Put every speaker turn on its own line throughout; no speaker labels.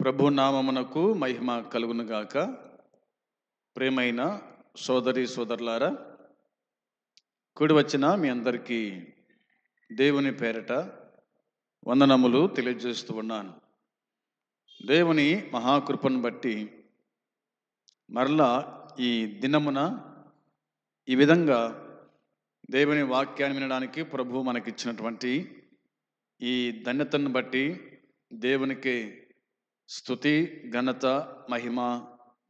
ప్రభు నామమునకు మహిమ కలుగును గాక. ప్రేమైన సోదరి సోదరులారా, కూడి వచ్చిన మీ అందరికీ దేవుని పేరట వందనములు తెలియజేస్తూ ఉన్నాను. దేవుని మహాకృపను బట్టి మరలా ఈ దినమున ఈ విధంగా దేవుని వాక్యాన్ని వినడానికి ప్రభు మనకిచ్చినటువంటి ఈ ధన్యతను బట్టి దేవునికి స్తుతి, ఘనత, మహిమ,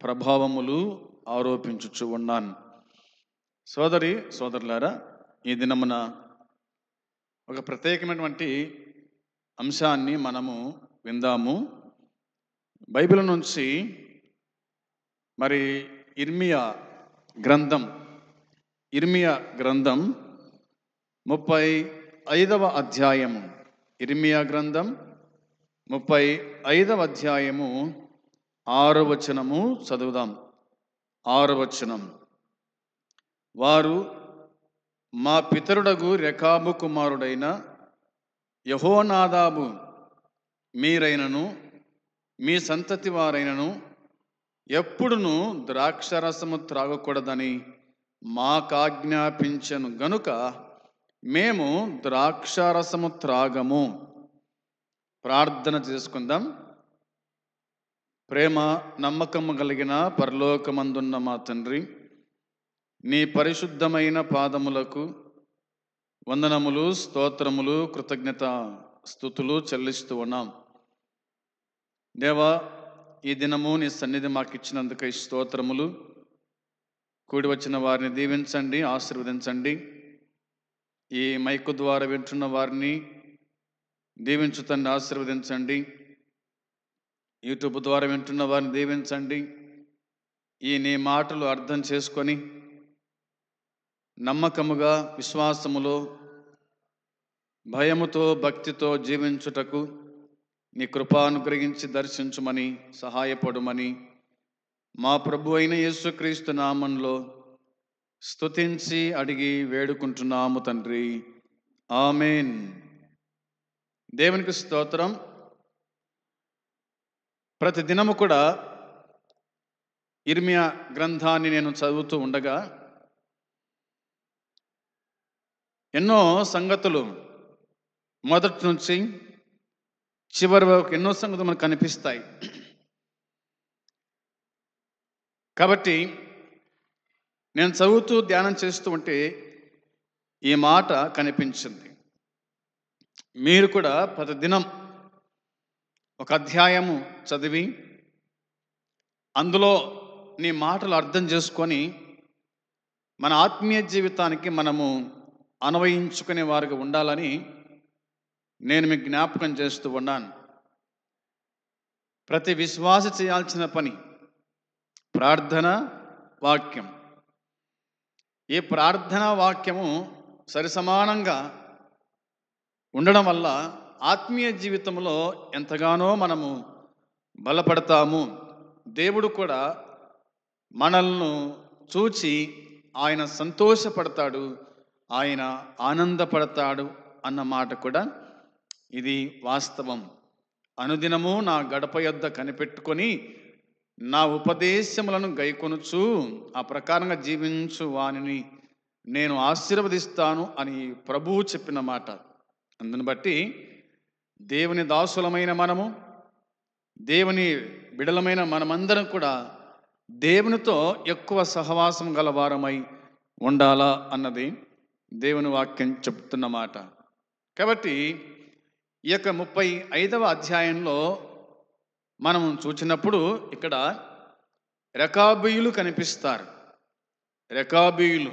ప్రభావములు ఆరోపించుచు ఉన్నాను. సోదరి సోదరులారా, ఈ దినమున ఒక ప్రత్యేకమైనటువంటి అంశాన్ని మనము విందాము. బైబిల్ నుంచి మరి ఇర్మియా గ్రంథం 35వ అధ్యాయము. ఇర్మియా గ్రంథం 35వ అధ్యాయము 6వ వచనము చదువుదాం. 6వ వచనం: వారు మా పితరుడగు రెకాబు కుమారుడైన యెహోనాదాబు మీరైనను మీ సంతతి వారైనను ఎప్పుడును ద్రాక్షరసము త్రాగకూడదని మాకాజ్ఞాపించను గనుక మేము ద్రాక్షారసము త్రాగము. ప్రార్థన చేసుకుందాం. ప్రేమ నమ్మకము కలిగిన పరలోకమందున్న మా తండ్రి, నీ పరిశుద్ధమైన పాదములకు వందనములు, స్తోత్రములు, కృతజ్ఞత స్తుతులు చెల్లిస్తూ ఉన్నాం. దేవా, ఈ దినము నీ సన్నిధి మాకు ఇచ్చినందుకై స్తోత్రములు. కూడి వచ్చిన వారిని దీవించండి, ఆశీర్వదించండి. ఈ మైకు ద్వారా వింటున్న వారిని దీవించు తండ్రి, ఆశీర్వదించండి. యూట్యూబ్ ద్వారా వింటున్న వారిని దీవించండి. ఈ నీ మాటలు అర్థం చేసుకొని నమ్మకముగా, విశ్వాసములో, భయముతో, భక్తితో జీవించుటకు నీ కృప అనుగ్రహించి దర్శించుమని, సహాయపడుమని మా ప్రభు అయిన యేసుక్రీస్తు నామంలో స్తుతించి అడిగి వేడుకుంటున్నాము తండ్రి. ఆమేన్. దేవునికి స్తోత్రం. ప్రతి దినము కూడా ఇర్మియా గ్రంథాన్ని నేను చదువుతూ ఉండగా ఎన్నో సంగతులు మొదటి నుంచి చివరి వరకు ఎన్నో సంగతులు మనకు కనిపిస్తాయి. కాబట్టి నేను చదువుతూ ధ్యానం చేస్తూ ఉంటే ఈ మాట కనిపించింది. మీరు కూడా ప్రతిదినం ఒక అధ్యాయము చదివి అందులో నీ మాటలు అర్థం చేసుకొని మన ఆత్మీయ జీవితానికి మనము అన్వయించుకునే వారికి ఉండాలని నేను మీకు జ్ఞాపకం చేస్తూ ఉన్నాను. ప్రతి విశ్వాసి చేయాల్సిన పని ప్రార్థన వాక్యం. ఈ ప్రార్థనా వాక్యము సరిసమానంగా ఉండడం వల్ల ఆత్మీయ జీవితంలో ఎంతగానో మనము బలపడతాము. దేవుడు కూడా మనల్ని చూచి ఆయన సంతోషపడతాడు, ఆయన ఆనందపడతాడు అన్న మాట కూడా ఇది వాస్తవం. అనుదినము నా గడప యొద్ద కనిపెట్టుకొని నా ఉపదేశములను గైకొనుచు ఆ ప్రకారంగా జీవించు వానిని నేను ఆశీర్వదిస్తాను అని ప్రభువు చెప్పిన మాట. అందుని బట్టి దేవుని దాసులమైన మనము, దేవుని బిడలమైన మనమందరం కూడా దేవునితో ఎక్కువ సహవాసం గలవారమై ఉండాలా అన్నది దేవుని వాక్యం చెప్తున్న మాట. కాబట్టి ఈ యొక్క 35వ అధ్యాయంలో మనం చూసినప్పుడు ఇక్కడ రెకాబీయులు కనిపిస్తారు. రెకాబీయులు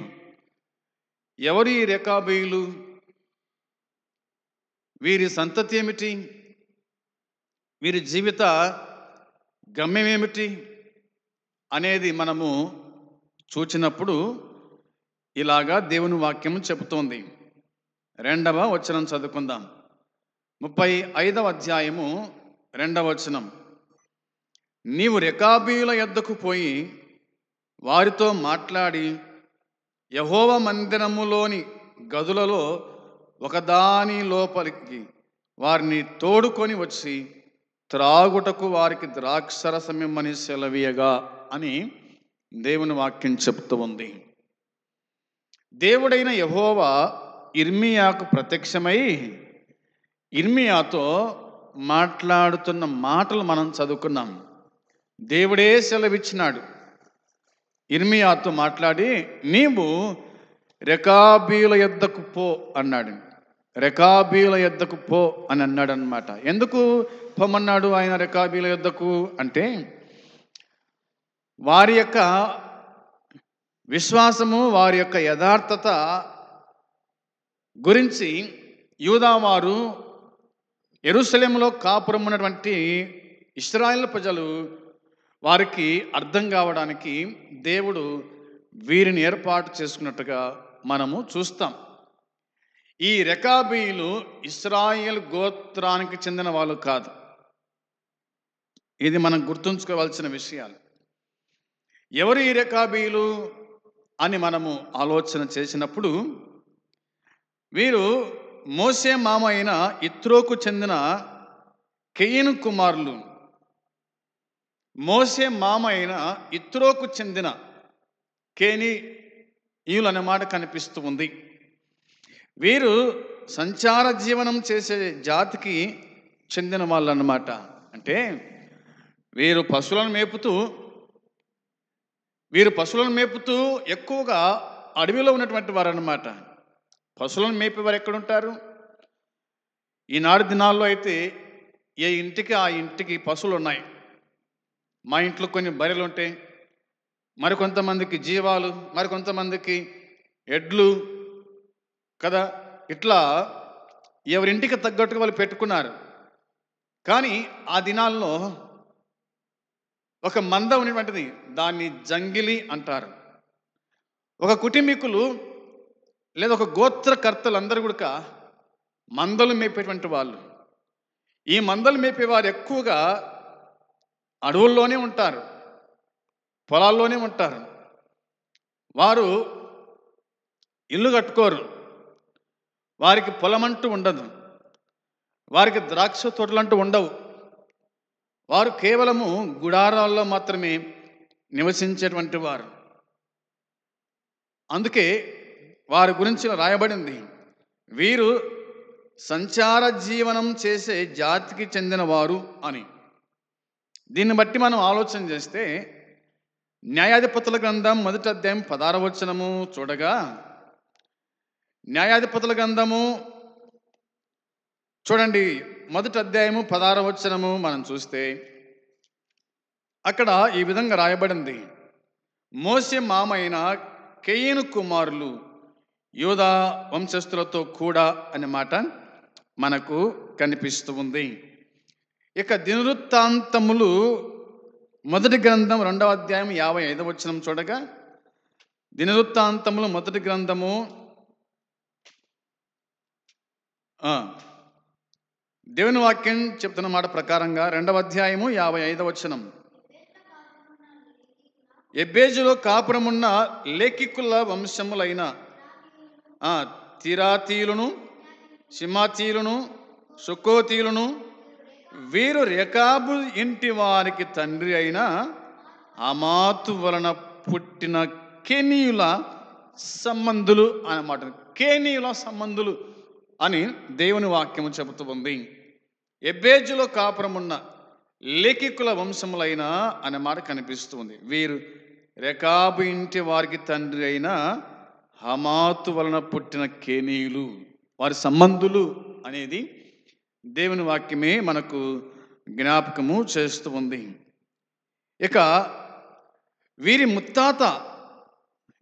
ఎవరు? ఈ రెకాబీయులు, వీరి సంతతి ఏమిటి, వీరి జీవిత గమ్యం ఏమిటి అనేది మనము చూచినప్పుడు ఇలాగా దేవుని వాక్యం చెబుతోంది. 2వ వచనం చదువుకుందాం. 35వ అధ్యాయము 2వ వచనం: నీవు రెకాబీయుల యొద్దకు పోయి వారితో మాట్లాడి యెహోవా మందిరములోని గదులలో ఒకదాని లోపలికి వారిని తోడుకొని వచ్చి త్రాగుటకు వారికి ద్రాక్షరసమిమ్మని సెలవీయగా అని దేవుని వాక్యం చెప్తూ ఉంది. దేవుడైన యెహోవా ఇర్మియాకు ప్రత్యక్షమై ఇర్మియాతో మాట్లాడుతున్న మాటలు మనం చదువుకున్నాం. దేవుడే సెలవిచ్చినాడు. ఇర్మియాతో మాట్లాడి నీవు రెకాబీల యొద్దకు పో అన్నాడు. రెకాబీల యొద్దకు పో అని అన్నాడు అనమాట. ఎందుకు పొమ్మన్నాడు ఆయన రెకాబీల యొద్దకు అంటే, వారి యొక్క విశ్వాసము, వారి యొక్క యథార్థత గురించి యూదావారు, యెరూషలేములో కాపురం ఉన్నటువంటి ఇశ్రాయేలు ప్రజలు వారికి అర్థం కావడానికి దేవుడు వీరిని ఏర్పాటు చేసుకున్నట్టుగా మనము చూస్తాం. ఈ రెకాబీలు ఇశ్రాయేలు గోత్రానికి చెందిన వాళ్ళు కాదు. ఇది మనం గుర్తుంచుకోవాల్సిన విషయాలు. ఎవరు ఈ రెకాబీలు అని మనము ఆలోచన చేసినప్పుడు, వీరు మోసే మామ అయిన ఇత్రోకు చెందిన కెయీను కుమారులు. మోసే మామ అయిన ఇత్రోకు చెందిన కేనీయులు అనే మాట కనిపిస్తూ ఉంది. వీరు సంచార జీవనం చేసే జాతికి చెందిన వాళ్ళు అన్నమాట. అంటే వీరు పశువులను మేపుతూ ఎక్కువగా అడవిలో ఉన్నటువంటి వారు అన్నమాట. పశువులను మేపేవారు ఎక్కడుంటారు? ఈనాడు దినాల్లో అయితే ఏ ఇంటికి ఆ ఇంటికి పశువులు ఉన్నాయి. మా ఇంట్లో కొన్ని బర్రెలు ఉంటాయి, మరికొంతమందికి జీవాలు, మరికొంతమందికి ఎడ్లు కదా. ఇట్లా ఎవరింటికి తగ్గట్టుగా వాళ్ళు పెట్టుకున్నారు. కానీ ఆ దినాల్లో ఒక మంద ఉన్నటువంటిది, దాన్ని జంగిలి అంటారు. ఒక కుటుంబీకులు లేదా ఒక గోత్రకర్తలు అందరూ కూడా మందలు మేపేటువంటి వాళ్ళు. ఈ మందలు మేపేవారు ఎక్కువగా అడవుల్లోనే ఉంటారు, పొలాల్లోనే ఉంటారు. వారు ఇల్లు కట్టుకోరు, వారికి పొలం అంటూ ఉండదు, వారికి ద్రాక్ష తోటలంటూ ఉండవు. వారు కేవలము గుడారాల్లో మాత్రమే నివసించేటువంటి వారు. అందుకే వారి గురించి రాయబడింది, వీరు సంచార జీవనం చేసే జాతికి చెందిన వారు అని. దీన్ని బట్టి మనం ఆలోచన చేస్తే న్యాయాధిపతుల గ్రంథం 1వ అధ్యాయం 16వ వచనము చూడగా, న్యాయాధిపతుల గ్రంథము చూడండి 1వ అధ్యాయము 16వ వచనము మనం చూస్తే అక్కడ ఈ విధంగా రాయబడింది, మోసే మామ అయిన కెయీను కుమారులు యూదా వంశస్థులతో కూడా అనే మాట మనకు కనిపిస్తూ ఉంది. ఇక దినవృత్తాంతములు 1వ గ్రంథం 2వ అధ్యాయం 55వ వచనం చూడగా, దినవృత్తాంతములు 1వ గ్రంథము దేవుని వాక్యం చెప్తున్న మాట ప్రకారంగా 2వ అధ్యాయము 55వ వచనం, ఎబ్బేజులో కాపురమున్న లేఖికుల వంశములైన తిరాతీయులను, సిమాతీయులను, సుక్కోతీయులను, వీరు రెకాబు ఇంటి వారికి తండ్రి అయిన అమాతు వలన పుట్టిన కేనీయుల సంబంధులు అన్నమాట. కేనీయుల సంబంధులు అని దేవుని వాక్యము చెబుతూ ఉంది. ఎబ్బేజులో కాపురమున్న లేఖికుల వంశములైన అనే మాట కనిపిస్తూ ఉంది. వీరు రెకాబు ఇంటి వారికి తండ్రి అయిన హమాతు వలన పుట్టిన కేనీయులు, వారి సంబంధులు అనేది దేవుని వాక్యమే మనకు జ్ఞాపకము చేస్తూ ఉంది. ఇక వీరి ముత్తాత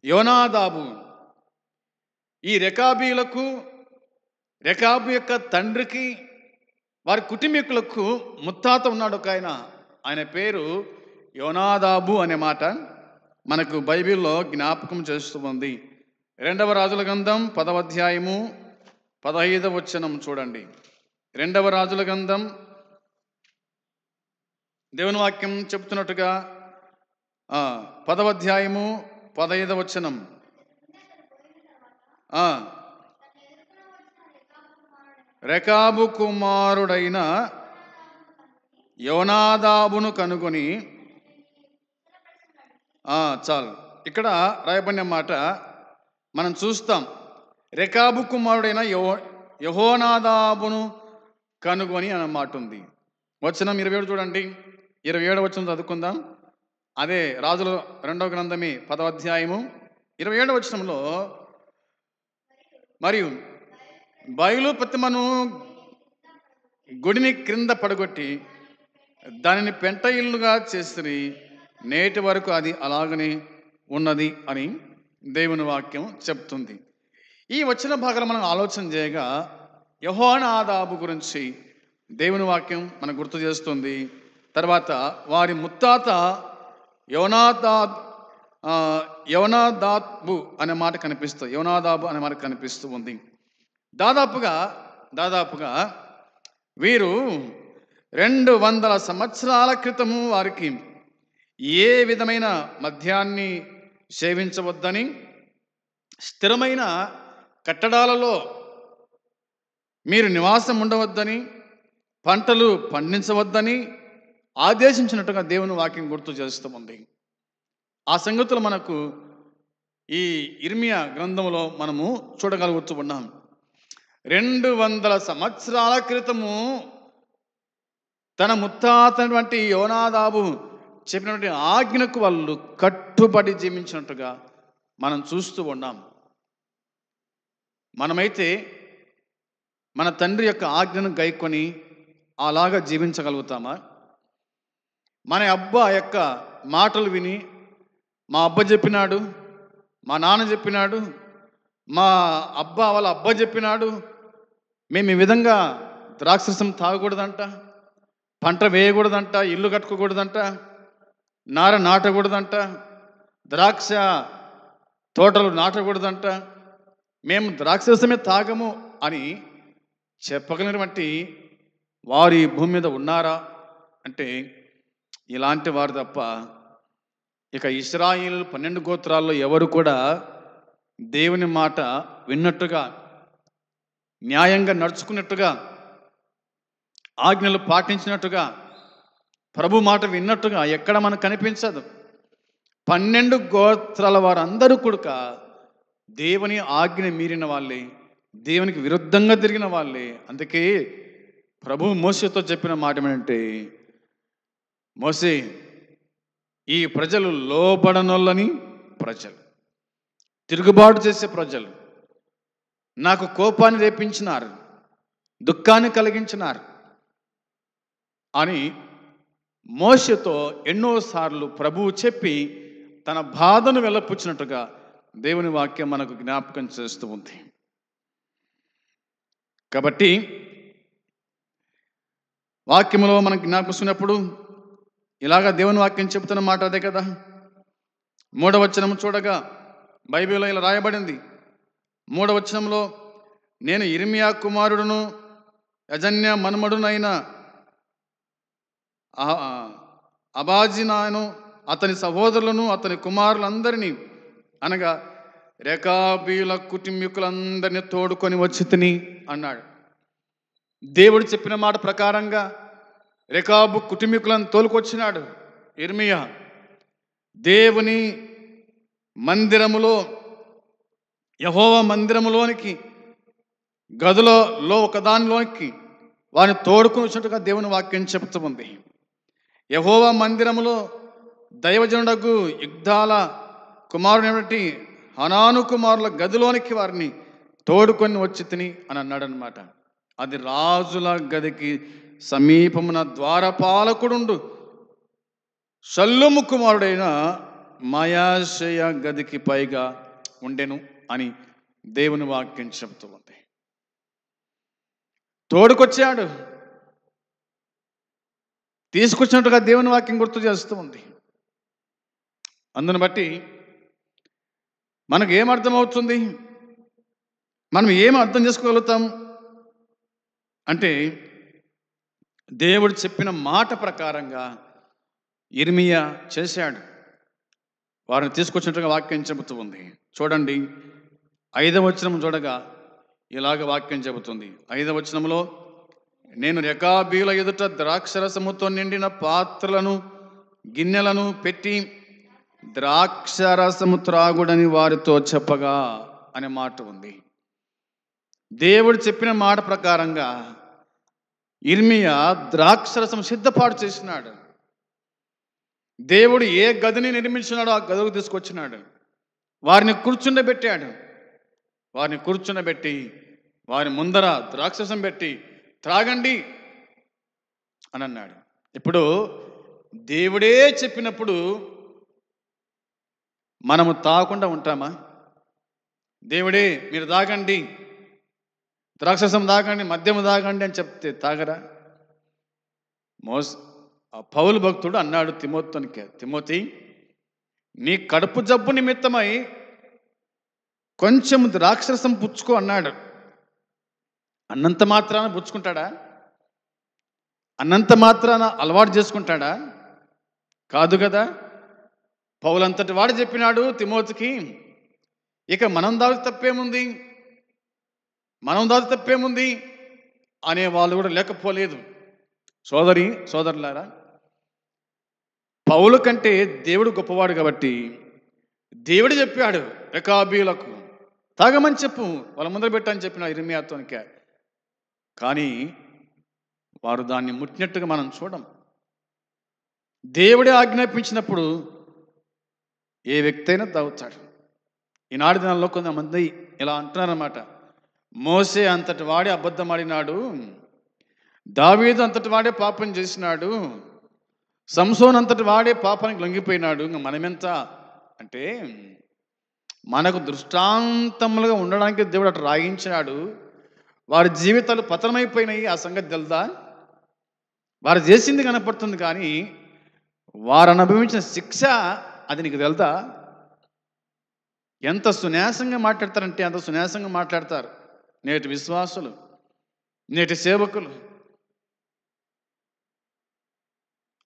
యోనాదాబు ఈ రెకాబీలకు, రెకాబు యొక్క తండ్రికి, వారి కుటుంబీకులకు ముత్తాత ఉన్నాడు ఒక ఆయన పేరు యోనాదాబు అనే మాట మనకు బైబిల్లో జ్ఞాపకం చేస్తూ ఉంది. 2వ రాజుల గ్రంథం 10వ అధ్యాయము 15వ వచనం చూడండి. 2వ రాజుల గ్రంథం దేవుని వాక్యం చెప్తున్నట్టుగా 10వ అధ్యాయము 15వ వచనం, రెకాబు కుమారుడైన యోనాదాబును కనుగొని చాలు. ఇక్కడ రాయబడిన మాట మనం చూస్తాం. రెకాబు కుమారుడైన యెహోనాదాబును కనుగొని అన్న మాట ఉంది. వచనం 27 చూడండి. 27 వచనం చదువుకుందాం. అదే రాజుల 2వ గ్రంథమే 10వ అధ్యాయము 27 వచనంలో, మరియు బయలు ప్రతిమను గుడిని క్రింద పడగొట్టి దానిని పెంట ఇల్లుగా చేసి నేటి వరకు అది అలాగనే ఉన్నది అని దేవుని వాక్యం చెప్తుంది. ఈ వచ్చిన భాగాలు మనం ఆలోచన చేయగా యెహోనాదాబు గురించి దేవుని వాక్యం మనకు గుర్తు చేస్తుంది. తర్వాత వారి ముత్తాత యోనాదాబు అనే మాట కనిపిస్తుంది. యోనాదాబు అనే మాట కనిపిస్తూ ఉంది. దాదాపుగా వీరు 200 సంవత్సరాల క్రితము వారికి ఏ విధమైన మద్యాన్ని సేవించవద్దని, స్థిరమైన కట్టడాలలో మీరు నివాసం ఉండవద్దని, పంటలు పండించవద్దని ఆదేశించినట్టుగా దేవుని వాక్యం గుర్తు చేస్తూ ఉంది. ఆ సంగతులు మనకు ఈ ఇర్మియా గ్రంథంలో మనము చూడగలుగుతూ ఉన్నాం. 200 సంవత్సరాల క్రితము తన ముత్తాతటువంటి యోనాదాబు చెప్పినటువంటి ఆజ్ఞకు వాళ్ళు కట్టుబడి జీవించినట్టుగా మనం చూస్తూ ఉన్నాం. మనమైతే మన తండ్రి యొక్క ఆజ్ఞను గైకొని అలాగా జీవించగలుగుతామా? మన అబ్బా యొక్క మాటలు విని, మా అబ్బ చెప్పినాడు, మా నాన్న చెప్పినాడు, మా అబ్బా వాళ్ళ అబ్బా చెప్పినాడు, మేము ఈ విధంగా ద్రాక్షరసం తాగకూడదంట, పంట వేయకూడదంట, ఇల్లు కట్టుకోకూడదంట, నార నాటకూడదంట, ద్రాక్ష తోటలు నాటకూడదంట, మేము ద్రాక్షరసమే తాగము అని చెప్పగలిగినటువంటి వారు ఈ భూమి మీద ఉన్నారా అంటే ఇలాంటి వారు తప్ప ఇక ఇశ్రాయేలు 12 గోత్రాల్లో ఎవరు కూడా దేవుని మాట విన్నట్టుగా, న్యాయంగా నడుచుకున్నట్టుగా, ఆజ్ఞలు పాటించినట్టుగా, ప్రభు మాట విన్నట్టుగా ఎక్కడ మనకు కనిపించదు. 12 గోత్రాల వారందరూ కూడా దేవుని ఆజ్ఞ మీరిన వాళ్ళే, దేవునికి విరుద్ధంగా తిరిగిన వాళ్ళే. అందుకే ప్రభు మోషేతో చెప్పిన మాట ఏమంటే, మోషే, ఈ ప్రజలు లోబడనొల్లని ప్రజలు, తిరుగుబాటు చేసే ప్రజలు, నాకు కోపాన్ని రేపించినారు, దుఃఖాన్ని కలిగించినారు అని మోషేతో ఎన్నోసార్లు ప్రభువు చెప్పి తన బాధను వెల్లపుచ్చినట్టుగా దేవుని వాక్యం మనకు జ్ఞాపకం చేస్తూ ఉంది. కాబట్టి వాక్యంలో మనకు జ్ఞాపకిస్తున్నప్పుడు ఇలాగా దేవుని వాక్యం చెబుతున్న మాట అదే కదా. 3వ వచనం చూడగా బైబిల్లో ఇలా రాయబడింది. 3వ వచనంలో, నేను ఇర్మియా కుమారుడును యజన్య మనుమడునైన అబాజినాను అతని సహోదరులను అతని కుమారులందరినీ అనగా రెకాబీల కుటుంబీకులందరినీ తోడుకొని వచ్చి తిని అన్నాడు. దేవుడు చెప్పిన మాట ప్రకారంగా రెకాబు కుటుంబీకులను తోలుకొచ్చినాడు ఇర్మియా. దేవుని మందిరములో, యెహోవా మందిరములోనికి గదులలో ఒకదానిలోనికి వారిని తోడుకొని వచ్చినట్టుగా దేవుని వాక్యం చెబుతూ ఉంది. యెహోవా మందిరములో దైవజనుడగు యుగ్దాల కుమారుని హనాను కుమారుల గదిలోనికి వారిని తోడుకొని వచ్చి తిని అని అన్నాడు అనమాట. అది రాజుల గదికి సమీపమున ద్వారపాలకుడు షల్లూము కుమారుడైన మయాషయ గదికి పైగా ఉండెను అని దేవుని వాక్యం చెబుతూ ఉంది. తోడుకొచ్చాడు, తీసుకొచ్చినట్టుగా దేవుని వాక్యం గుర్తు చేస్తూ ఉంది. అందుని బట్టి మనకు ఏం అర్థమవుతుంది, మనం ఏం అర్థం చేసుకోగలుగుతాం అంటే, దేవుడు చెప్పిన మాట ప్రకారంగా ఇర్మియా చేశాడు. వారిని తీసుకొచ్చినట్టుగా వాక్యం చెబుతూ ఉంది. చూడండి 5వ వచనం చూడగా ఇలాగ వాక్యం చెబుతుంది. 5వ వచనంలో, నేను రెకాబీల ఎదుట ద్రాక్షరసముతో నిండిన పాత్రలను గిన్నెలను పెట్టి ద్రాక్షరసము త్రాగుడని వారితో చెప్పగా అనే మాట ఉంది. దేవుడు చెప్పిన మాట ప్రకారంగా ఇర్మియా ద్రాక్షరసం సిద్ధపాటు చేసినాడు. దేవుడు ఏ గదిని నిర్మించినాడో ఆ గదికి తీసుకొచ్చినాడు. వారిని కూర్చుండబెట్టి వారి ముందర ద్రాక్షరసం పెట్టి త్రాగండి అని అన్నాడు. ఇప్పుడు దేవుడే చెప్పినప్పుడు మనము తాగకుండా ఉంటామా? దేవుడే మీరు తాగండి, ద్రాక్షరసం తాగండి, మద్యము తాగండి అని చెప్తే తాగరా? పౌలు భక్తుడు అన్నాడు తిమోతి, నీ కడుపు జబ్బు నిమిత్తమై కొంచెం ద్రాక్షరసం పుచ్చుకో అన్నాడు. అన్నంత మాత్రాన పుచ్చుకుంటాడా? అన్నంత మాత్రాన అలవాటు చేసుకుంటాడా? కాదు కదా. పౌలంతటి వాడు చెప్పినాడు తిమోతికి, ఇక మనం దాచి తప్పేముంది అనే వాళ్ళు కూడా లేకపోలేదు. సోదరులారా, పౌలు కంటే దేవుడు గొప్పవాడు కాబట్టి దేవుడు చెప్పాడు రెకాబీలకు తాగమని చెప్పు, వాళ్ళ ముందర పెట్టని చెప్పిన ఇర్మియాతోనికే. కానీ వారు దాన్ని ముట్టినట్టుగా మనం చూడం. దేవుడే ఆజ్ఞాపించినప్పుడు ఏ వ్యక్తి అయినా తాగుతాడు. ఈనాటి దినాల్లో కొంతమంది ఇలా అంటున్నారన్నమాట, మోసే అంతటి వాడే అబద్ధమాడినాడు, దావీదు అంతటి వాడే పాపం చేసినాడు, సంసోన్ అంతటి వాడే పాపానికి లొంగిపోయినాడు, ఇంకా మనమెంత అంటే మనకు దృష్టాంతములుగా ఉండడానికి దేవుడు అటు రాయించినాడు. వారి జీవితాలు పతనమైపోయినాయి, ఆ సంగతి తెలుదా? వారు చేసింది కనపడుతుంది కానీ వారు అనుభవించిన శిక్ష అది నీకు తెలుదా? ఎంత సున్యాసంగా మాట్లాడతారంటే అంత సున్యాసంగా మాట్లాడతారు నేటి విశ్వాసులు, నేటి సేవకులు.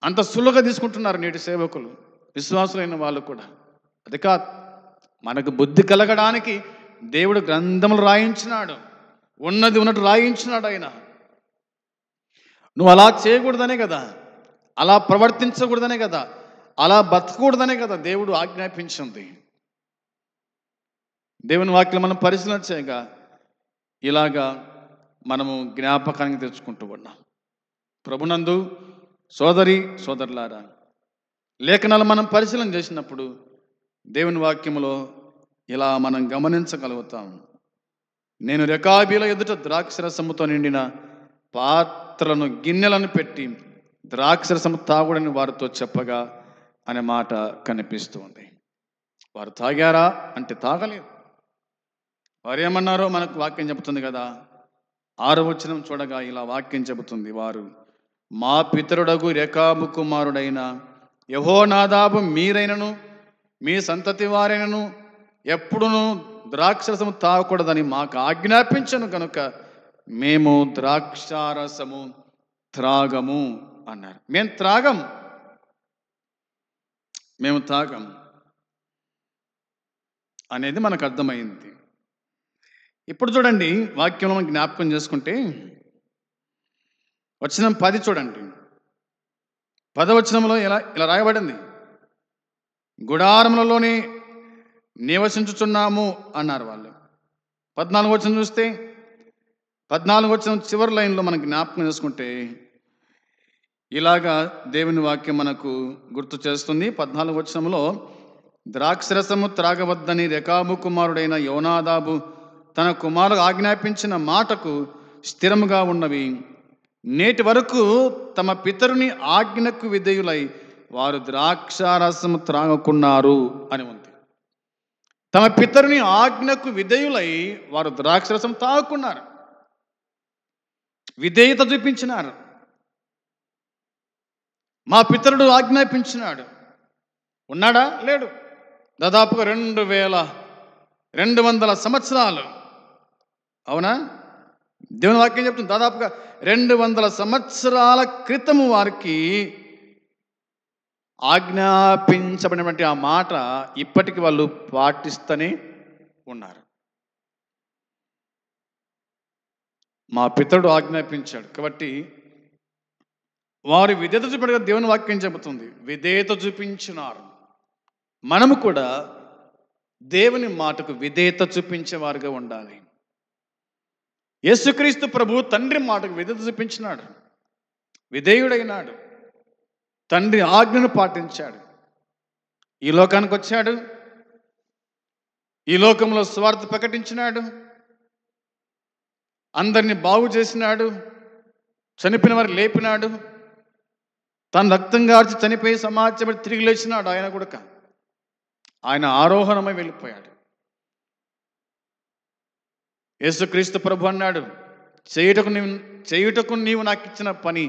అంత సులువుగా తీసుకుంటున్నారు నేటి సేవకులు, విశ్వాసులైన వాళ్ళు కూడా. అది కాదు, మనకు బుద్ధి కలగడానికి దేవుడు గ్రంథములు రాయించినాడు, ఉన్నది ఉన్నట్టు రాయించినాడు ఆయన. నువ్వు అలా చేయకూడదనే కదా, అలా ప్రవర్తించకూడదనే కదా, అలా బతకూడదనే కదా దేవుడు ఆజ్ఞాపించింది. దేవుని వాక్యం మనం పరిశీలన చేయగా ఇలాగా మనము జ్ఞాపకానికి తెచ్చుకుంటూ ఉన్నాం. ప్రభునందు సోదరులారా, లేఖనాలు మనం పరిశీలన చేసినప్పుడు దేవుని వాక్యములో ఇలా మనం గమనించగలుగుతాం. నేను రెకాబీల ఎదుట ద్రాక్షరసముతో నిండిన పాత్రలను గిన్నెలను పెట్టి ద్రాక్షరసము తాగుడని వారితో చెప్పగా అనే మాట కనిపిస్తుంది. వారు తాగారా అంటే తాగలేదు. వారు ఏమన్నారో మనకు వాక్యం చెబుతుంది కదా. 6వ వచనం చూడగా ఇలా వాక్యం చెబుతుంది, వారు మా పితరుడగు రెకాబు కుమారుడైన యెహోనాదాబు మీరైనను మీ సంతతి వారైనను ఎప్పుడును ద్రాక్షరసము తాగకూడదని మాకు ఆజ్ఞాపించను కనుక మేము ద్రాక్షారసము త్రాగము అన్నారు. మేము తాగం అనేది మనకు అర్థమైంది. ఇప్పుడు చూడండి, వాక్యంలో మనం జ్ఞాపకం చేసుకుంటే వచనం 10 చూడండి. 10వ వచనంలో ఇలా రాయబడింది, గుడారములలోనే నివసించుచున్నాము అన్నారు వాళ్ళు. 14వ వచనం చూస్తే 14వ వచనం చివరి లైన్లో మనం జ్ఞాపకం చేసుకుంటే ఇలాగా దేవుని వాక్యం మనకు గుర్తు చేస్తుంది. 14వ వచనంలో ద్రాక్షరసము త్రాగవద్దని రెకాబు కుమారుడైన యోనాదాబు తన కుమారుడు ఆజ్ఞాపించిన మాటకు స్థిరముగా ఉన్నవి. నేటి వరకు తమ పితరుని ఆజ్ఞకు విధేయులై వారు ద్రాక్షారసము త్రాగకున్నారు అని ఉంది. తమ పితరుని ఆజ్ఞకు విధేయులై వారు ద్రాక్షరసం తాగుకున్నారు, విధేయత చూపించినారు. మా పితరుడు ఆజ్ఞాపించినాడు, ఉన్నాడా? లేడు. దాదాపుగా 2200 సంవత్సరాలు, అవునా? దేవుని వాక్యం చెప్తుంది, దాదాపుగా 200 సంవత్సరాల క్రితము వారికి ఆజ్ఞాపించబడినటువంటి ఆ మాట ఇప్పటికి వాళ్ళు పాటిస్తూనే ఉన్నారు. మా పితరుడు ఆజ్ఞాపించాడు. కాబట్టి వారు విధేయత చూపడగా దేవుని వాక్యం చెబుతుంది, విధేయత చూపించినారు. మనము కూడా దేవుని మాటకు విధేయత చూపించేవారుగా ఉండాలి. యేసుక్రీస్తు ప్రభు తండ్రి మాటకు విధేయత చూపించినాడు, విధేయుడైనాడు, తండ్రి ఆజ్ఞను పాటించాడు. ఈ లోకానికి వచ్చాడు, ఈ లోకంలో స్వార్థ ప్రకటించినాడు, అందరినీ బాగు చేసినాడు, చనిపోయిన వారు లేపినాడు, తన రక్తం గార్చి చనిపోయి సమాజపడి తిరిగి లేచినాడు. ఆయన కూడా ఆయన ఆరోహణమై వెళ్ళిపోయాడు. యేసుక్రీస్తు ప్రభు అన్నాడు, చేయుటకు నీవు నాకు ఇచ్చిన పని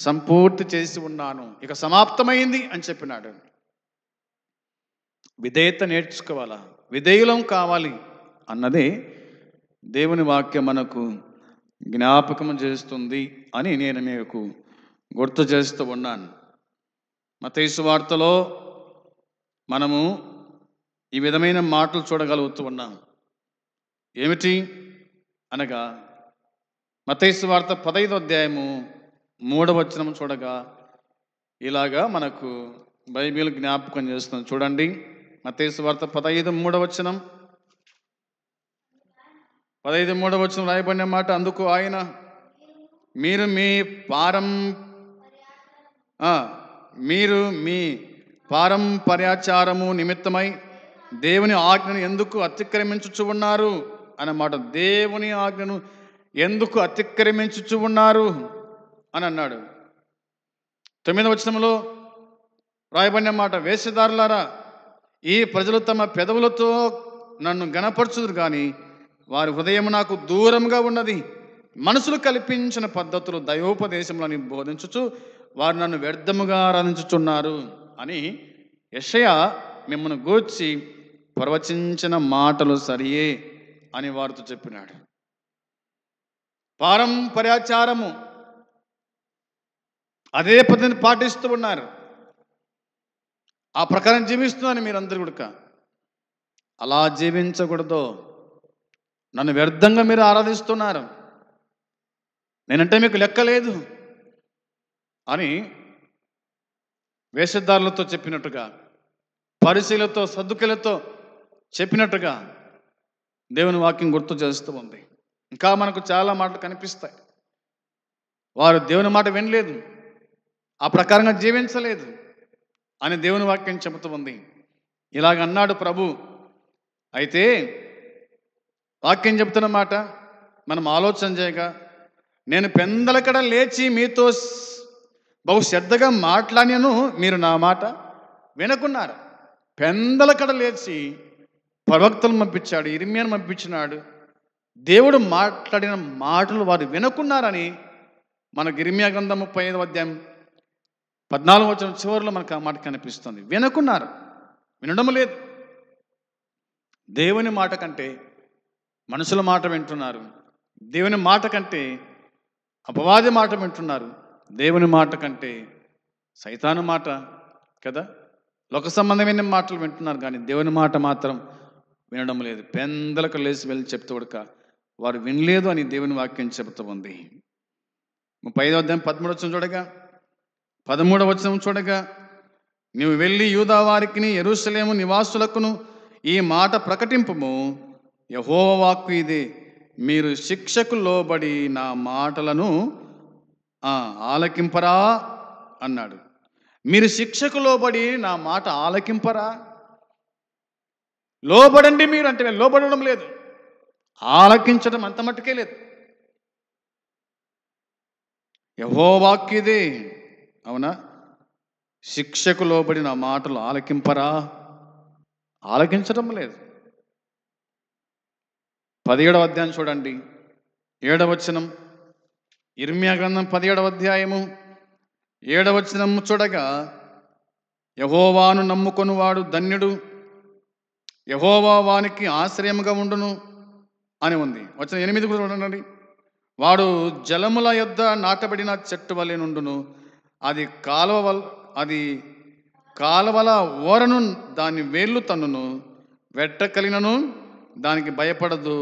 సంపూర్తి చేసి ఉన్నాను, ఇక సమాప్తమైంది అని చెప్పినాడు. విధేయత నేర్చుకోవాలా, విధేయులం కావాలి అన్నదే దేవుని వాక్యం మనకు జ్ఞాపకం చేస్తుంది అని నేను మీకు గుర్తు చేస్తూ ఉన్నాను. మత్తయి సువార్తలో మనము ఈ విధమైన మాటలు చూడగలుగుతూ ఉన్నాం. ఏమిటి అనగా మత్తయి సువార్త 15వ అధ్యాయము 3వ వచనం చూడగా ఇలాగా మనకు బైబిల్ జ్ఞాపకం చేస్తుంది. చూడండి, మత్తయి సువార్త 15:3 వచనం. 15:3 వచనం రాయబడిన మాట, అందుకు ఆయన, మీరు మీ పారంపర్యాచారము నిమిత్తమై దేవుని ఆజ్ఞను ఎందుకు అతిక్రమించుచు ఉన్నారు అన్నమాట. దేవుని ఆజ్ఞను ఎందుకు అతిక్రమించుచు ఉన్నారు అని అన్నాడు. 9వ వచనంలో రాయబడిన మాట, వేషధారులారా, ఈ ప్రజలు తమ పెదవులతో నన్ను గణపరచుదురు కానీ వారి హృదయం నాకు దూరంగా ఉన్నది. మనసులు కల్పించిన పద్ధతులు దైవోపదేశములని బోధించుచు వారు నన్ను వ్యర్థముగా ఆరాధించుచున్నారు అని యెషయా మిమ్మల్ని గూర్చి ప్రవచించిన మాటలు సరియే అని వారితో చెప్పినాడు. పారంపర్యాచారము అదే పద్ధతిని పాటిస్తూ ఉన్నారు, ఆ ప్రకారం జీవిస్తున్నాను. మీరందరూ కూడా అలా జీవించకూడదు. నన్ను వ్యర్థంగా మీరు ఆరాధిస్తున్నారు, నేనంటే మీకు లెక్కలేదు అని వేషధారులతో చెప్పినట్టుగా, పరిశీలతో సద్దుకలతో చెప్పినట్టుగా దేవుని వాక్యం గుర్తు చేస్తూ ఉంది. ఇంకా మనకు చాలా మాటలు కనిపిస్తాయి. వారు దేవుని మాట వినలేదు, ఆ ప్రకారంగా జీవించలేదు అని దేవుని వాక్యం చెబుతూ ఉంది. ఇలాగ అన్నాడు ప్రభు. అయితే వాక్యం చెబుతున్న మాట మనం ఆలోచన చేయగా, నేను పెందలకడ లేచి మీతో బహు శ్రద్ధగా మాట్లాడినను మీరు నా మాట వినకున్నారు. పెందలకడ లేచి ప్రవక్తలను పంపించాడు, ఇర్మియాను పంపించినాడు. దేవుడు మాట్లాడిన మాటలు వారు వినకున్నారని మనకు ఇర్మియా గ్రంథం 35వ అధ్యాయం 14వ వచనం చివరిలో మనకు ఆ మాట కనిపిస్తుంది. వినకున్నారు, వినడం లేదు. దేవుని మాట కంటే మనుషుల మాట వింటున్నారు, దేవుని మాట కంటే అపవాది మాట వింటున్నారు, దేవుని మాట కంటే సైతాను మాట కదా, లోక సంబంధమైన మాటలు వింటున్నారు, కానీ దేవుని మాట మాత్రం వినడం లేదు. పెందలకు లేచి వెళ్ళి చెప్తూ ఉడక వారు వినలేదు అని దేవుని వాక్యం చెబుతూ ఉంది. 35వ అధ్యాయం 13వ వచనం చూడగా, 13వ వచనం చూడగా, నీవు వెళ్ళి యూదా వారికిని యెరూషలేము నివాసులకును ఈ మాట ప్రకటింపుము, యెహోవా వాక్కు ఇదే, మీరు శిక్షకు లోబడి నా మాటలను ఆలకింపరా అన్నాడు. మీరు శిక్షకు లోబడి నా మాట ఆలకింపరా? లోబడండి మీరు అంటే లోబడడం లేదు, ఆలకించడం అంత మట్టుకే లేదు. యెహోవా వాక్కు ఇదే, అవునా? శిక్షకు లోబడి నా మాటలు ఆలకింపరా? ఆలకించడం లేదు. 17వ అధ్యాయం చూడండి, 7వ వచనం. ఇర్మియా గ్రంథం 17వ అధ్యాయము 7వ వచనం చూడగా, యెహోవాను నమ్ముకొనువాడు ధన్యుడు, యెహోవా వానికి ఆశ్రయముగా ఉండును అని ఉంది. వచనం 8 కూడా చూడండి. వాడు జలముల యొద్ద నాటబడిన చెట్టు వలె నుండును, అది కాలువల ఓరను, దాని వేళ్ళు తన్నును, వెట్ట కలినను దానికి భయపడదు,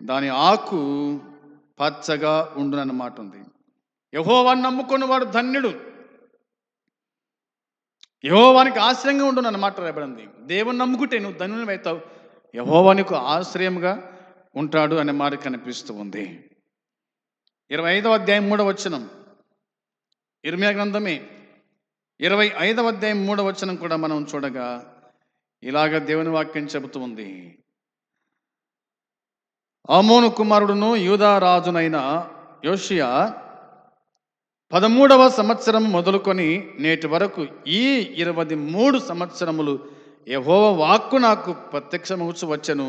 దాని ఆకు పచ్చగా ఉండునన్నమాట ఉంది. యెహోవాను నమ్ముకున్న వాడు ధన్యుడు, యెహోవానికి ఆశ్రయంగా ఉండును అన్నమాట రాయబడింది. దేవుని నమ్ముకుంటే నువ్వు ధన్యుని అవుతావు, యెహోవానికి ఆశ్రయంగా ఉంటాడు అనే మాట కనిపిస్తూ ఉంది. 25వ అధ్యాయం 3వ వచనం, ఇర్మియా గ్రంథమే 25వ అధ్యాయం 3వ వచనం కూడా మనం చూడగా ఇలాగ దేవుని వాక్యం చెబుతూ ఉంది. ఆమోను కుమారుడును యూదా రాజునైన యోషియా 13వ సంవత్సరం మొదలుకొని నేటి వరకు ఈ 23 సంవత్సరములు యెహోవా వాక్కు నాకు ప్రత్యక్షమవుచు వచ్చెను.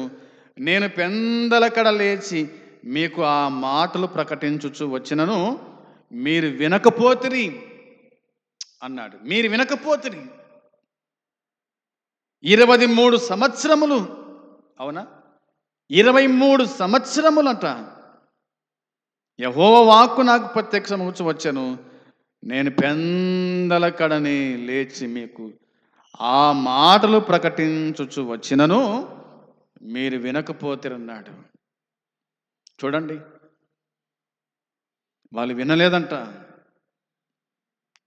నేను పెందలకడ లేచి మీకు ఆ మాటలు ప్రకటించుచు వచ్చినను మీరు వినకపోతిరి అన్నాడు. మీరు వినకపోతిరి. 23 సంవత్సరములు, అవునా? 23 సంవత్సరములట యెహోవా వాక్కు నాకు ప్రత్యక్షమవుచు వచ్చెను. నేను పెందలకడనే లేచి మీకు ఆ మాటలు ప్రకటించుచు వచ్చినను మీరు వినకపోతిరన్నాడు. చూడండి, వాళ్ళు వినలేదంట.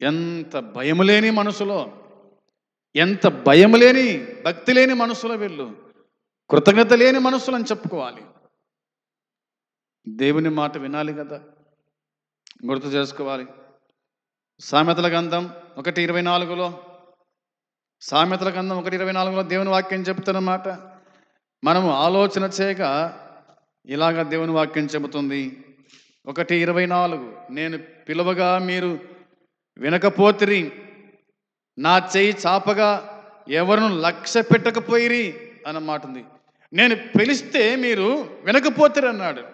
ఎంత భయం లేని మనసులో, ఎంత భయం లేని భక్తి లేని మనసులో వీళ్ళు, కృతజ్ఞత లేని మనసులు అని చెప్పుకోవాలి. దేవుని మాట వినాలి కదా, గుర్తు చేసుకోవాలి. సామెతల గ్రంథం 1:24లో, సామెతల గ్రంథం 1:24లో దేవుని వాక్యం చెబుతున్నమాట మనము ఆలోచన చేయగా ఇలాగ దేవుని వాక్యం చెబుతుంది. 1:24, నేను పిలువగా మీరు వినకపోతిరి, నా చేయి చాపగా ఎవరిను లక్ష్య పెట్టకపోయిరి అన్నమాట ఉంది. నేను పిలిస్తే మీరు వినకపోతిరి అన్నాడు.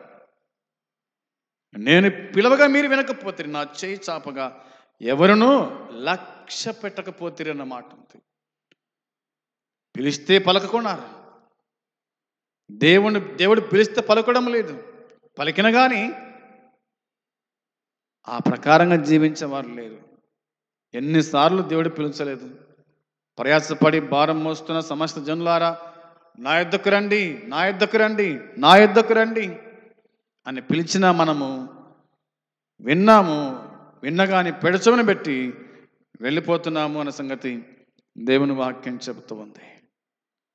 నేను పిలవగా మీరు వినకపోతిరి, నా చేయి చాపగా ఎవరును లక్ష్య పెట్టకపోతిరి అన్నమాట ఉంది. పిలిస్తే పలకకున్నారు. దేవుడు పిలిస్తే పలకడం లేదు, పలికిన కానీ ఆ ప్రకారంగా జీవించేవారు లేరు. ఎన్నిసార్లు దేవుడు పిలిచలేదు. ప్రయాసపడి భారం మోస్తున్న సమస్త జనులారా నా యొద్దకు రండి, నా యొద్దకు రండి, నా యొద్దకు రండి అని పిలిచినా మనము విన్నాము, విన్నగాని పెడచమని పెట్టి వెళ్ళిపోతున్నాము అన్న సంగతి దేవుని వాక్యం చెబుతూ ఉంది.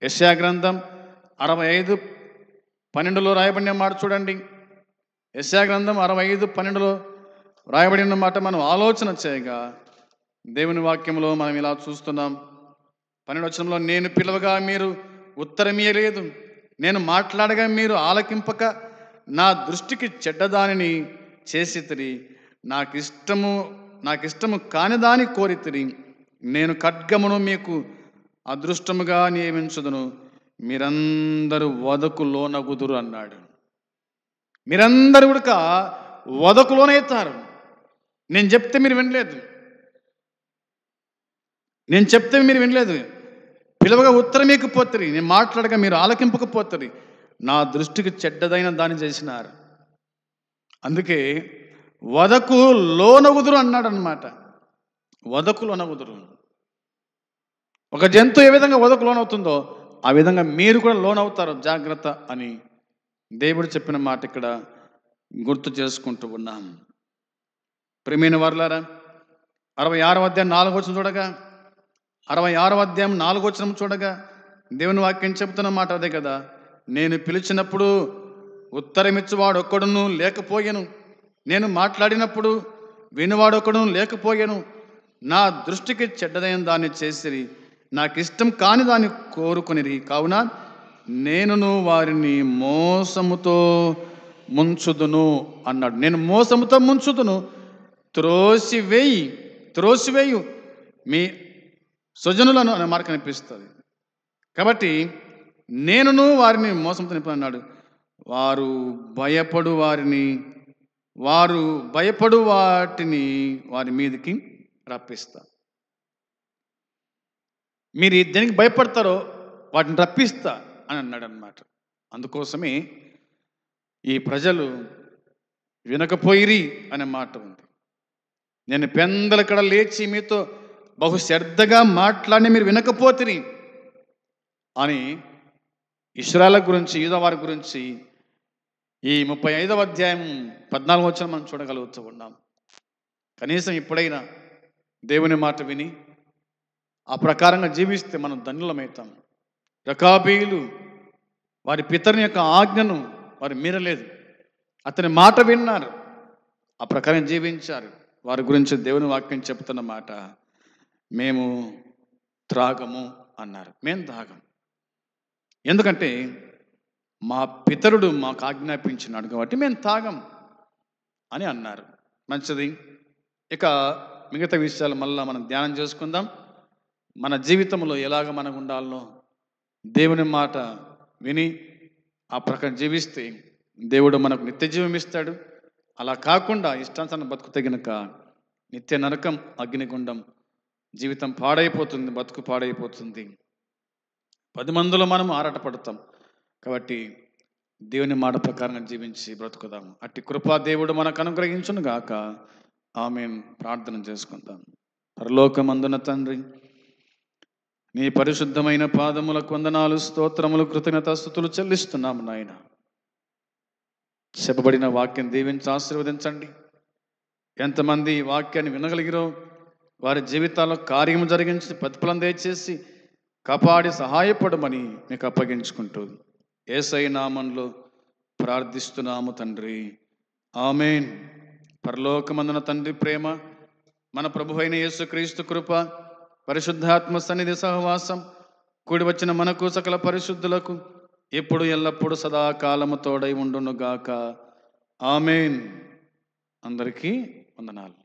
యెషయా గ్రంథం 65:12లో రాయబడిన మాట చూడండి. యెషయా గ్రంథం 65:12లో రాయబడిన మాట మనం ఆలోచన చేయగా దేవుని వాక్యంలో మనం ఇలా చూస్తున్నాం. 12వ వచనంలో, నేను పిలవగా మీరు ఉత్తరమియ్యలేదు, నేను మాట్లాడగా మీరు ఆలకింపక నా దృష్టికి చెడ్డదానిని చేసితిరి, నాకిష్టము కాని దాని కోరితిరి. నేను ఖడ్గమును మీకు అదృష్టముగా నియమించుదును, మీరందరూ వదకు లోనగుదురు అన్నాడు. మీరందరూ కూడా వదకు లోనవుతారు. నేను చెప్తే మీరు వినలేదు, నేను చెప్తే మీరు వినలేదు, పిలవగా ఉత్తరమేకపోతుంది, నేను మాట్లాడగా మీరు ఆలకింపకపోతుంది, నా దృష్టికి చెడ్డదైన దాన్ని చేసినారు. అందుకే వదకు లోనగుదురు అన్నాడు అన్నమాట. వదకు లోనగుదురు. ఒక జంతువు ఏ విధంగా వదకు లోనవుతుందో ఆ విధంగా మీరు కూడా లోనవుతారు, జాగ్రత్త అని దేవుడు చెప్పిన మాట ఇక్కడ గుర్తు చేసుకుంటూ ఉన్నాం. ప్రియమైన వారలారా, 66వ అధ్యాయం 4వ వచనం చూడగా, 66వ అధ్యాయం 4వ వచనం చూడగా దేవుని వాక్యం చెబుతున్న మాట అదే కదా. నేను పిలిచినప్పుడు ఉత్తరమిచ్చువాడు ఒక్కడును లేకపోయాను, నేను మాట్లాడినప్పుడు వినువాడు ఒక్కడును లేకపోయాను, నా దృష్టికి చెడ్డదైన దాన్ని చేసిరి, నాకు ఇష్టం కాని దాన్ని కోరుకొనిరి, కావున నేనును వారిని మోసముతో ముంచుదును అన్నాడు. నేను మోసముతో ముంచుదును, త్రోసివేయు మీ స్వజనులను అనే మాట కనిపిస్తుంది. కాబట్టి నేనును వారిని మోసంతో నింపు అన్నాడు. వారు భయపడు వాటిని వారి మీదకి రప్పిస్తా. మీరు దేనికి భయపడతారో వాటిని రప్పిస్తా అని అన్నాడు అన్నమాట. అందుకోసమే ఈ ప్రజలు వినకపోయిరి అనే మాట ఉంది. నేను పెందలకడ లేచి మీతో బహు శ్రద్ధగా మాట్లాడి మీరు వినకపోతిరి అని ఇశ్రాయేలు గురించి, యూదా వారి గురించి ఈ 35వ అధ్యాయం 14వ వచనం మనం చూడగలుగుతూ ఉన్నాం. కనీసం ఇప్పుడైనా దేవుని మాట విని ఆ ప్రకారంగా జీవిస్తే మనం ధన్యులమవుతాం. రకాబీలు వారి పితరుని యొక్క ఆజ్ఞను వారు మీరలేదు, అతని మాట విన్నారు, ఆ ప్రకారం జీవించారు. వారి గురించి దేవుని వాక్యం చెప్తున్న మాట, మేము త్రాగము అన్నారు. మేము తాగం, ఎందుకంటే మా పితరుడు మాకు ఆజ్ఞాపించినాడు కాబట్టి మేము తాగం అని అన్నారు. మంచిది. ఇక మిగతా విషయాలు మళ్ళీ మనం ధ్యానం చేసుకుందాం. మన జీవితంలో ఎలాగ మనం ఉండాలనో దేవుని మాట విని ఆ ప్రకారం జీవిస్తే దేవుడు మనకు నిత్య జీవం ఇస్తాడు. అలా కాకుండా ఇష్టానుసారం బతుకుతే గనుక నిత్య నరకం, అగ్నిగుండం, జీవితం పాడైపోతుంది, బతుకు పాడైపోతుంది. 10 మందిలో మనం ఆరాటపడతాం. కాబట్టి దేవుని మాట ప్రకారంగా జీవించి బ్రతుకుదాం. అట్టి కృపా దేవుడు మనకు అనుగ్రహించును గాక. ఆమేన్. ప్రార్థన చేసుకుందాం. పరలోకమందున తండ్రి, నీ పరిశుద్ధమైన పాదములకు వందనాలు, స్తోత్రములు, కృతజ్ఞతాస్తుతులు చెల్లిస్తున్నాము నాయన. చెప్పబడిన వాక్యం దీవించి ఆశీర్వదించండి. ఎంతమంది ఈ వాక్యాన్ని వినగలిగిరో వారి జీవితాల్లో కార్యము జరిగించి ప్రతిఫలం దయచేసి కాపాడి సహాయపడమని మీకు అప్పగించుకుంటూ యేసయ్య నామములో ప్రార్థిస్తున్నాము తండ్రి. ఆమేన్. పరలోకమందున తండ్రి ప్రేమ, మన ప్రభువైన యేసుక్రీస్తు కృప, పరిశుద్ధాత్మ సన్నిధి సహవాసం కూడి వచ్చిన మనకు సకల పరిశుద్ధులకు ఇప్పుడు ఎల్లప్పుడు సదాకాలము తోడై ఉండునుగాక. ఆమేన్. అందరికీ వందనాలు.